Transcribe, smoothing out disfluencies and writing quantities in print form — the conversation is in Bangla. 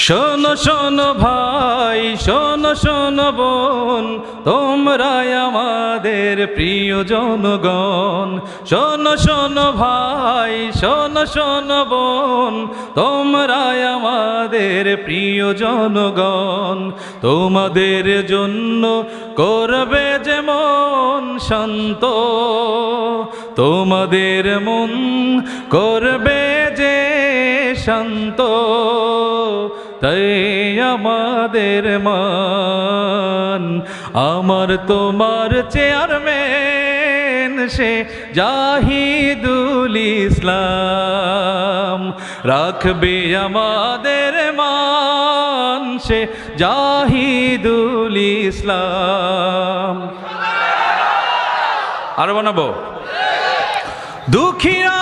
শোনো শোনো ভাই, শোনো শোনো বোন, তোমরাই আমাদের প্রিয় জনগণ। শোনো শোনো ভাই, শোনো শোনো বোন, তোমরাই আমাদের প্রিয় জনগণ। তোমাদের জন্য করবে যে মন শান্ত, তোমাদের মন করবে যে শান্ত, তাই আমাদের মান। আমার তোমার চেয়ারম্যান সে জাহিদুল ইসলাম, রাখবে আমাদের মান সে জাহিদুল ইসলাম। আরো বানাবো। দুঃখীরা